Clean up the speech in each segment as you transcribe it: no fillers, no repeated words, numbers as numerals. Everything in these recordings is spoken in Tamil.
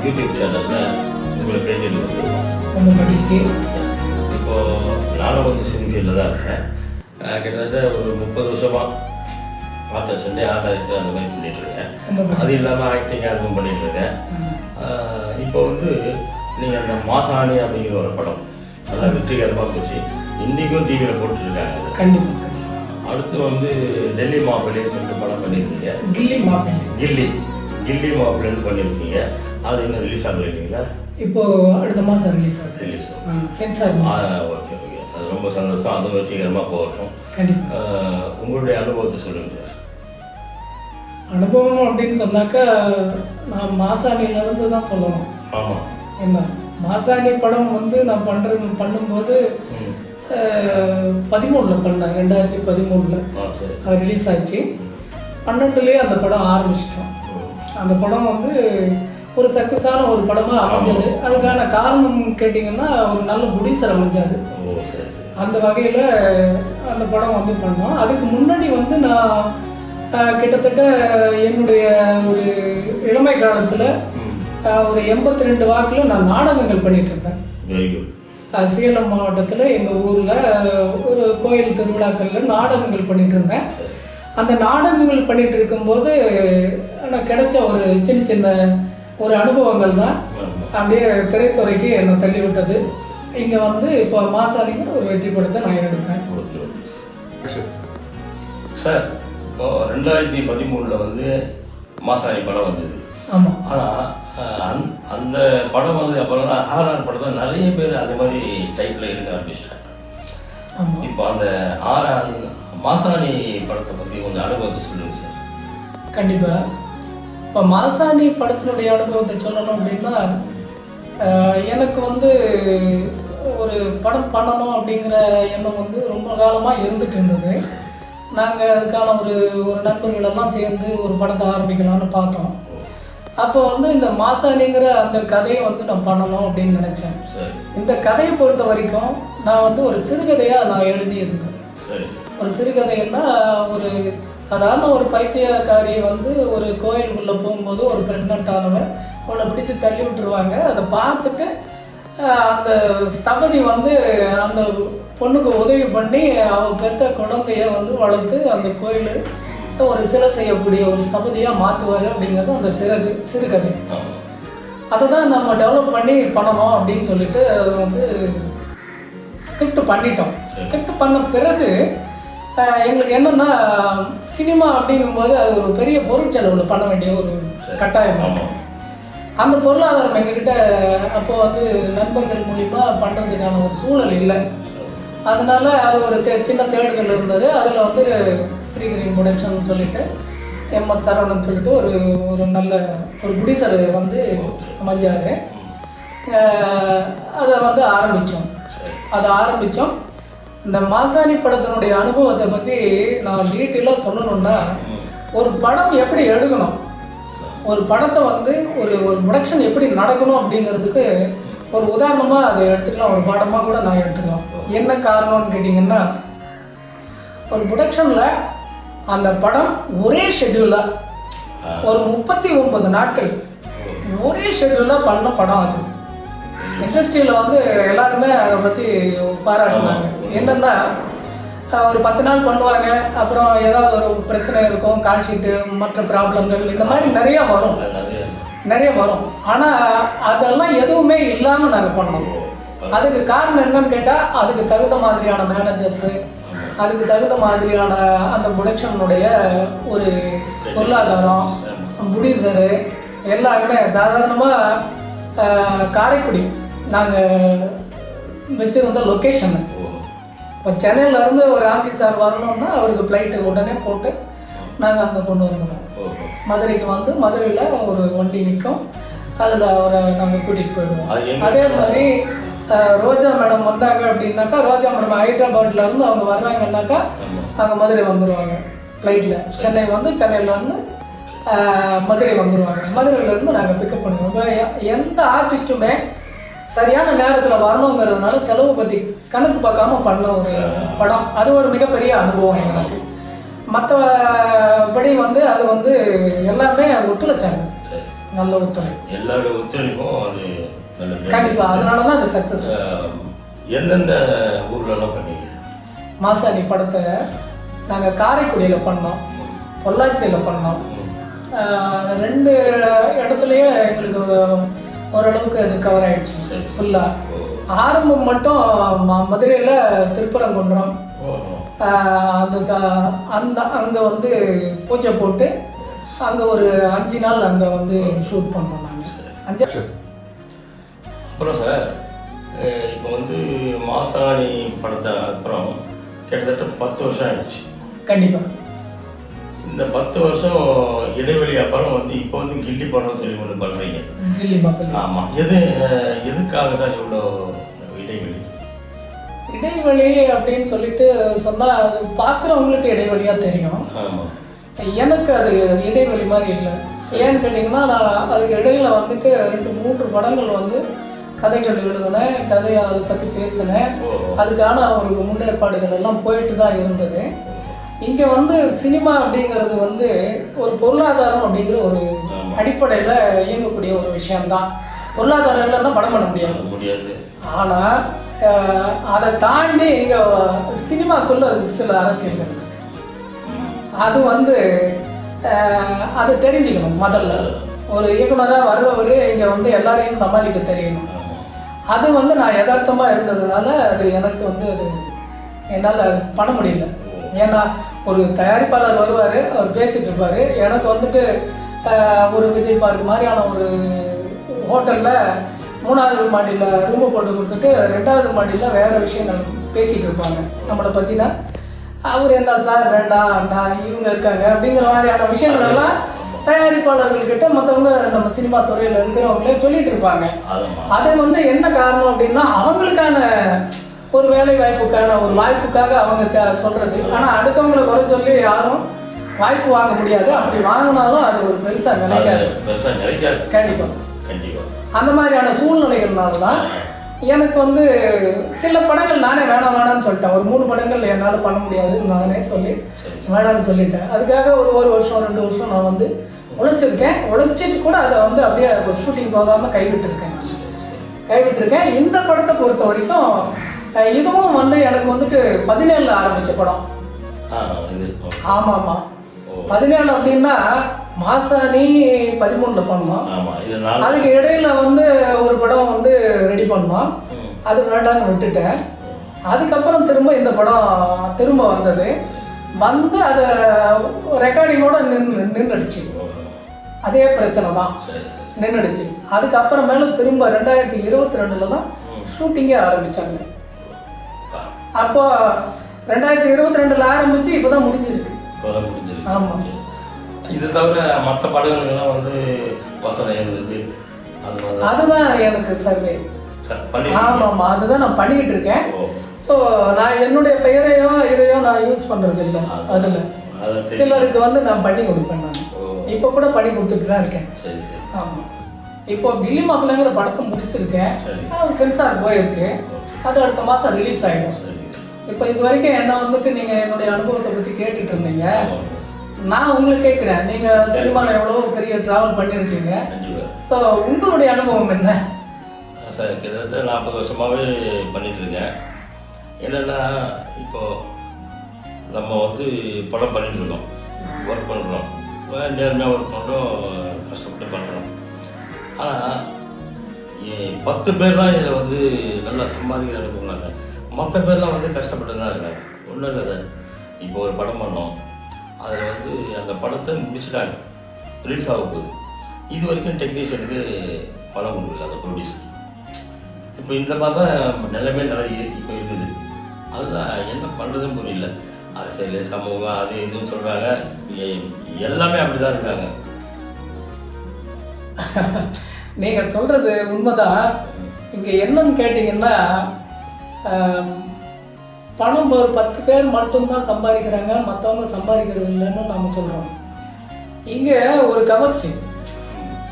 யூடியூப் சேனலில் உங்களை பேஜில் வந்துருக்கோம். ரொம்ப மகிழ்ச்சி. இப்போது நானும் வந்து சினிஃபீல்டில் தான் இருக்கேன். கிட்டத்தட்ட ஒரு 30 வருஷமாக ஆர்டிஸ்ட் ஆர்ட் அந்த மாதிரி பண்ணிகிட்ருக்கேன். அது இல்லாமல் ஆக்டிங் அதுவும் பண்ணிகிட்ருக்கேன். இப்போ வந்து நீங்கள் அந்த மாசாணி அப்படிங்கிற ஒரு படம் நல்லா வெற்றிகரமாக போச்சு. இன்றைக்கும் டிவியில் போட்டுருக்காங்க. கண்டிப்பாக. அடுத்து வந்து டெல்லி மாப்பிள்ளைன்னு சொல்லிட்டு படம் பண்ணியிருக்கீங்க. கில்லி மாப்பிள்ளைன்னு பண்ணியிருக்கீங்க. அது இன்னும் ரிலீஸ் ஆகல இல்லைங்களா? இப்போது அடுத்த மாதம் ரிலீஸ் சென்சார். ஓகே ஓகே, அது ரொம்ப சந்தோஷம். அதுவும் வெற்றிகரமாக போகட்டும். கண்டிப்பாக. உங்களுடைய அனுபவத்தை சொல்லுங்கள் சார். அனுபவம் அப்படின்னு சொன்னாக்கா நான் மாசாணியிலேருந்து தான் சொல்லணும். ஆமாம். என்ன மாசாணி படம் வந்து நான் பண்ணும்போது 13 பண்ணேன். 2013 அது ரிலீஸ் ஆச்சு. 12 அந்த படம் ஆரம்பிச்சிட்டோம். அந்த படம் வந்து ஒரு சக்ஸஸான ஒரு படமாக அமைஞ்சது. அதுக்கான காரணம் கேட்டிங்கன்னா ஒரு நல்ல ப்ரொடியூசர் அமைஞ்சார். அந்த வகையில் அந்த படம் வந்து பண்ணோம். அதுக்கு முன்னாடி வந்து நான் கிட்டத்தட்ட என்னுடைய ஒரு இளமை காலத்தில் ஒரு 82 வாக்கில் நான் நாடகங்கள் பண்ணிகிட்டு இருந்தேன். சேலம் மாவட்டத்தில் எங்கள் ஊரில் ஒரு கோயில் திருவிழாக்களில் நாடகங்கள் பண்ணிகிட்டு இருந்தேன். அந்த நாடகங்கள் பண்ணிகிட்டு இருக்கும்போது எனக்கு கிடைச்ச ஒரு சின்ன சின்ன ஒரு அனுபவங்கள் தான் அப்படியே திரைத்துறைக்கு என்னை தள்ளிவிட்டது. இங்கே வந்து இப்போ மாசாணிங்கிற ஒரு வெற்றி படத்தை நான் எடுத்தேன். சார், இப்போ 2013 வந்து மாசாணி படம் வந்தது. ஆமாம். ஆனால் அந்த படம் வந்து அப்புறம் தான் ஆர்ஆர் படத்தில் நிறைய பேர் அதே மாதிரி டைப்பில் எடுக்க ஆரம்பிச்சிட்டாங்க. இப்போ அந்த ஆர்ஆர் மாசாணி படத்தை பற்றி கொஞ்சம் அனுபவத்தை சொல்லுங்கள் சார். கண்டிப்பாக. இப்போ மாசாணி படத்தினுடைய அனுபவத்தை சொல்லணும் அப்படின்னா எனக்கு வந்து ஒரு படம் பண்ணணும் அப்படிங்கிற எண்ணம் வந்து ரொம்ப காலமாக இருந்துட்டு இருந்தது. நாங்கள் அதுக்கான ஒரு நண்பர்களெல்லாம் சேர்ந்து ஒரு படத்தை ஆரம்பிக்கலாம்னு பார்த்தோம். அப்போ வந்து இந்த மாசாணிங்கிற அந்த கதையை வந்து நான் பண்ணணும் அப்படின்னு நினச்சேன். இந்த கதையை பொறுத்த வரைக்கும் நான் வந்து ஒரு சிறுகதையாக நான் எழுதியிருந்தேன். ஒரு சிறுகதைன்னா ஒரு சாதாரண ஒரு பைத்தியக்காரி வந்து ஒரு கோயிலுக்குள்ளே போகும்போது ஒரு ப்ரெக்னென்ட் ஆனவன் அவளை பிடிச்சி தள்ளி விட்டுருவாங்க. அதை பார்த்துட்டு அந்த ஸ்தபதி வந்து அந்த பொண்ணுக்கு உதவி பண்ணி அவள் பெற்ற குழந்தைய வந்து வளர்த்து அந்த கோயில் ஒரு சிலை செய்யக்கூடிய ஒரு ஸ்தபதியாக மாற்றுவார் அப்படிங்கிறது அந்த சிறுகதை. அதை தான் நம்ம டெவலப் பண்ணி பண்ணணும் அப்படின்னு சொல்லிட்டு வந்து ஸ்கிரிப்ட் பண்ணிட்டோம். ஸ்கிரிப்ட் பண்ண பிறகு எங்களுக்கு என்னென்னா சினிமா அப்படிங்கும்போது அது ஒரு பெரிய பொருட்செலவில் பண்ண வேண்டிய ஒரு கட்டாயம். அந்த பொருளாதாரம் எங்ககிட்ட அப்போ வந்து நண்பர்கள் மூலிமா பண்ணுறதுக்கான ஒரு சூழல் இல்லை. அதனால அது ஒரு சின்ன தேடுதல் இருந்தது. அதில் வந்து ஸ்ரீகிரீன் ப்ரொடக்ஷன் சொல்லிட்டு MS சரவணன் சொல்லிட்டு ஒரு நல்ல ஒரு ப்ரொடியூசர் வந்து அமைஞ்சார். அதை வந்து ஆரம்பித்தோம். இந்த மாசாணி படத்தினுடைய அனுபவத்தை பற்றி நான் டீட்டெயிலாக சொல்லணுன்னா ஒரு படம் எப்படி எடுக்கணும், ஒரு படத்தை வந்து ஒரு ப்ரொடக்ஷன் எப்படி நடக்கணும் அப்படிங்கிறதுக்கு ஒரு உதாரணமாக அதை எடுத்துக்கலாம். ஒரு பாடமாக கூட நான் எடுத்துக்கலாம். என்ன காரணம்னு கேட்டிங்கன்னா ஒரு ப்ரொடக்ஷனில் அந்த படம் ஒரே ஷெட்யூலாக ஒரு 39 நாட்கள் ஒரே ஷெட்யூலாக பண்ண படம். அது இண்டஸ்ட்ரியில் வந்து எல்லாருமே அதை பற்றி பாராட்டினாங்க. என்னென்னா ஒரு 10 நாள் பண்ணுவாங்க, அப்புறம் ஏதாவது ஒரு பிரச்சனை இருக்கும், கால்ஷீட்டு மற்ற ப்ராப்ளங்கள் இந்த மாதிரி நிறைய வரும். ஆனால் அதெல்லாம் எதுவுமே இல்லாமல் நாங்கள் பண்ணோம். அதுக்கு காரணம் என்னன்னு கேட்டால் அதுக்கு தகுந்த மாதிரியான மேனேஜர்ஸு, அதுக்கு தகுந்த மாதிரியான அந்த ப்ரொடக்ஷனுடைய ஒரு பொருளாதாரம், ப்ரொடியூசரு எல்லாருமே சாதாரணமாக காரைக்குடி நாங்கள் வச்சுருந்த லொக்கேஷனு. இப்போ சென்னையிலேருந்து ஒரு ஆர்டி சார் வரணும்னா அவருக்கு ஃப்ளைட்டு உடனே போட்டு நாங்கள் அங்கே கொண்டு வந்துடுவோம். மதுரைக்கு வந்து மதுரையில் ஒரு வண்டி நிற்கும், அதில் அவரை நாங்கள் கூட்டிகிட்டு போயிடுவோம். அதே மாதிரி ரோஜா மேடம் வந்தாங்க அப்படின்னாக்கா, ரோஜா மேடம் ஹைதராபாத்லேருந்து அவங்க வர்றாங்கன்னாக்கா அங்கே மதுரை வந்துடுவாங்க ஃப்ளைட்டில். சென்னை வந்து சென்னையிலேருந்து மதுரை வந்துடுவாங்க. மதுரையிலேருந்து நாங்கள் பிக்கப் பண்ணுவோம். இப்போ எந்த ஆர்டிஸ்ட்டுமே சரியான நேரத்தில் வரணுங்கிறதுனால செலவு பற்றி கணக்கு பார்க்காம பண்ண ஒரு படம். அது ஒரு மிகப்பெரிய அனுபவம் எங்களுக்கு. மற்றபடி வந்து அது வந்து எல்லாமே ஒத்துழைச்சாங்க. நல்ல ஒத்துழைப்பு, எல்லாருடைய ஒத்துழைப்பும் அது நல்ல கண்டிப்பாக. அதனால தான் அது சக்ஸஸ். எந்தெந்த ஊர்லலாம் பண்ணீங்க? மாசாணி படத்தை நாங்கள் காரைக்குடியில் பண்ணோம், பொள்ளாச்சியில் பண்ணோம். 2 இடத்துலையே எங்களுக்கு ஓரளவுக்கு அது கவர் ஆகிடுச்சு ஃபுல்லாக. ஆரம்பம் மட்டும் மதுரையில் திருப்பரங்குன்றம் அந்த அங்கே வந்து பூஜை போட்டு அங்கே ஒரு 5 நாள் அங்கே வந்து ஷூட் பண்ணோம் நாங்கள் 5. அப்புறம் சார், இப்போ வந்து மாசாணி படத்தை அப்புறம் கிட்டத்தட்ட 10 வருஷம் ஆயிடுச்சு. கண்டிப்பாக. இந்த 10 வருஷம் இடைவெளி அப்புறம் வந்து இப்போ வந்து கில்லி படம் சொல்லி ஒன்று பண்ணுறீங்க. கில்லி மாப்பிள்ளை. ஆமாம். எதுக்காக தான் இவ்வளோ இடைவெளி? இடைவெளி அப்படின்னு சொல்லிட்டு சொன்னால் அது பார்க்குறவங்களுக்கு இடைவெளியாக தெரியும். ஆமாம். எனக்கு அது இடைவெளி மாதிரி இல்லை. ஏன்னு கேட்டிங்கன்னா, நான் அதுக்கு இடையில் வந்துட்டு 2-3 படங்கள் வந்து கதைகள் எழுதினேன், கதையை அதை பற்றி பேசினேன். அதுக்கான ஒரு முன்னேற்பாடுகள் எல்லாம் போயிட்டு தான் இருந்தது. இங்கே வந்து சினிமா அப்படிங்கிறது வந்து ஒரு பொருளாதாரம் அப்படிங்கிற ஒரு அடிப்படையில் இயங்கக்கூடிய ஒரு விஷயம்தான். பொருளாதாரம் இல்லைன்னா படம் பண்ண முடியாது. ஆனால் அதை தாண்டி இங்கே சினிமாக்குள்ள சில அரசியல்கள் இருக்கு. அது வந்து அதை தெரிஞ்சுக்கணும். முதல்ல ஒரு இயக்குனராக வர்றவர் இங்கே வந்து எல்லாரையும் சமாளிக்க தெரியணும். அது வந்து நான் யதார்த்தமாக இருந்ததுனால அது எனக்கு வந்து அது என்னால் பண்ண முடியல. ஏன்னா ஒரு தயாரிப்பாளர் வருவார், அவர் பேசிகிட்டு இருப்பார். எனக்கு வந்துட்டு ஒரு விஜய் பார்க் மாதிரியான ஒரு ஹோட்டலில் 3வது மாடியில் ரூமை போட்டு கொடுத்துட்டு 2வது மாடியில் வேறு விஷயங்கள் பேசிகிட்டு இருப்பாங்க நம்மளை பற்றினா. அவர் என்ன சார் வேண்டாம், நான் இவங்க இருக்காங்க அப்படிங்கிற மாதிரியான விஷயங்கள் எல்லாம் தயாரிப்பாளர்கள்கிட்ட மற்றவங்க நம்ம சினிமா துறையில் இருக்கிறவங்களே சொல்லிட்டு இருப்பாங்க. அது வந்து என்ன காரணம் அப்படின்னா, அவங்களுக்கான ஒரு வேலை வாய்ப்புக்கான ஒரு வாய்ப்புக்காக அவங்க சொல்றது. ஆனால் அடுத்தவங்களை குறை சொல்லி யாரும் வாய்ப்பு வாங்க முடியாது. அப்படி வாங்கினாலும் அது ஒரு பெருசாக நினைக்காது. கண்டிப்பாக அந்த மாதிரியான சூழ்நிலைகள்னால தான் எனக்கு வந்து சில படங்கள் நானே வேணாம்னு சொல்லிட்டேன். ஒரு 3 படங்கள் என்னால் பண்ண முடியாதுன்னு நானே சொல்லி வேணாம்னு சொல்லிட்டேன். அதுக்காக ஒரு வருஷம் 2 வருஷம் நான் வந்து உழைச்சிட்டு கூட அதை வந்து அப்படியே ஒரு ஷூட்டிங் போகாமல் கைவிட்டுருக்கேன். இந்த படத்தை பொறுத்த வரைக்கும் இதுவும் வந்து எனக்கு வந்துட்டு 17 ஆரம்பித்த படம். ஆமாம். 17 அப்படின்னா மாசாணி 13 பண்ணோம். அதுக்கு இடையில வந்து ஒரு படம் வந்து ரெடி பண்ணோம். அது வேண்டான்னு விட்டுட்டேன். அதுக்கப்புறம் திரும்ப இந்த படம் திரும்ப வந்தது. வந்து அதை ரெக்கார்டிங்கோட நின்றுடுச்சு. அதே பிரச்சனை தான், நின்றுடுச்சு. அதுக்கப்புறமேல திரும்ப 2022 தான் ஷூட்டிங்கே ஆரம்பித்தாங்க. அப்போ 2022 ஆரம்பித்து இப்போ தான் முடிஞ்சிருக்கு. ஆமாம். இது தவிர மற்ற படங்கள்லாம் வந்து வசனம் எழுதுது, அதுதான் எனக்கு சர்வே. ஆமாம், அதுதான் நான் பண்ணிக்கிட்டு இருக்கேன். ஸோ நான் என்னுடைய பெயரையோ இதையோ நான் யூஸ் பண்ணுறது இல்லை. அதில் சிலருக்கு வந்து நான் பண்ணி கொடுப்பேன். நான் இப்போ கூட பண்ணி கொடுத்துட்டு தான் இருக்கேன். ஆமாம். இப்போ கில்லி மாப்பிள்ளைங்கிற படத்தை முடிச்சிருக்கேன். சென்சார் போயிருக்கு. அது அடுத்த மாதம் ரிலீஸ் ஆகிடும். இப்போ இது வரைக்கும் என்ன வந்துட்டு நீங்கள் என்னுடைய அனுபவத்தை பற்றி கேட்டுட்டு இருந்தீங்க. நான் உங்களுக்கு கேட்குறேன், நீங்கள் சினிமாவில் எவ்வளோ பெரிய ட்ராவல் பண்ணியிருக்கீங்க. ஸோ உங்களுடைய அனுபவம் என்ன? சார் கிட்டத்தட்ட 40 வருஷமாகவே பண்ணிகிட்ருக்கேன். என்னென்னா இப்போது நம்ம வந்து படம் பண்ணிகிட்ருக்கோம், ஒர்க் பண்ணுறோம், நேர்மையாக ஒர்க் பண்ணுறோம், கஷ்டப்பட்டு பண்ணுறோம். ஆனால் 10 பேர் தான் இதில் வந்து நல்லா சம்பாதிக்கிற அனுப்புவாங்க. மற்ற பேர்லாம் வந்து கஷ்டப்பட்டு தான் இருக்காங்க. ஒன்றும் இல்லை சார், இப்போ ஒரு படம் பண்ணோம், அதில் வந்து அந்த படத்தை முடிச்சுட்டாங்க, ரிலீஸ் ஆக போகுது. இது வரைக்கும் டெக்னீஷியனுக்கு படம் கொடுக்கல அந்த ப்ரொடியூசர். இப்போ இந்த மாதிரி தான் நிலைமை இப்போ இருக்குது. அதுதான் என்ன பண்ணுறதுன்னு புரியல. அரசியல், சமூகம், அது இதுன்னு சொல்கிறாங்க. எல்லாமே அப்படி தான் இருக்காங்க. நீங்கள் சொல்கிறது உண்மைதான். இங்கே என்னன்னு கேட்டிங்கன்னா, பணம் ஒரு 10 பேர் மட்டும்தான் சம்பாதிக்கிறாங்க, மற்றவங்க சம்பாதிக்கிறது இல்லைன்னு நம்ம சொல்கிறோம். இங்கே ஒரு கவர்ச்சி,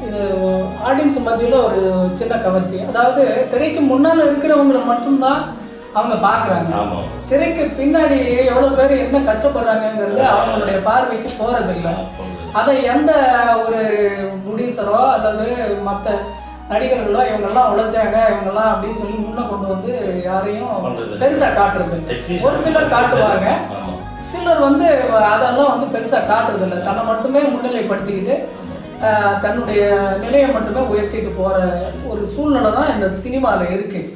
இது ஆடியன்ஸ் மத்தியில் ஒரு சின்ன கவர்ச்சி. அதாவது திரைக்கு முன்னால் இருக்கிறவங்களை மட்டும்தான் அவங்க பார்க்குறாங்க. திரைக்கு பின்னாடி எவ்வளோ பேர் என்ன கஷ்டப்படுறாங்கங்கிறது அவங்களுடைய பார்வைக்கு போகிறதில்லை. அதை எந்த ஒரு ப்ரொடியூசரோ அல்லது மற்ற நடிகர்களோ இவங்கெல்லாம் உழைச்சாங்க இவங்கெல்லாம் அப்படின்னு சொல்லி முன்ன கொண்டு வந்து யாரையும் பெருசாக காட்டுறது. ஒரு சிலர் காட்டுவாங்க, சிலர் வந்து அதெல்லாம் வந்து பெருசாக காட்டுறதில்லை. தன்னை மட்டுமே முன்னிலைப்படுத்திக்கிட்டு தன்னுடைய நிலையை மட்டுமே உயர்த்திட்டு போகிற ஒரு சூழ்நிலை தான் இந்த சினிமாவில் இருக்குது.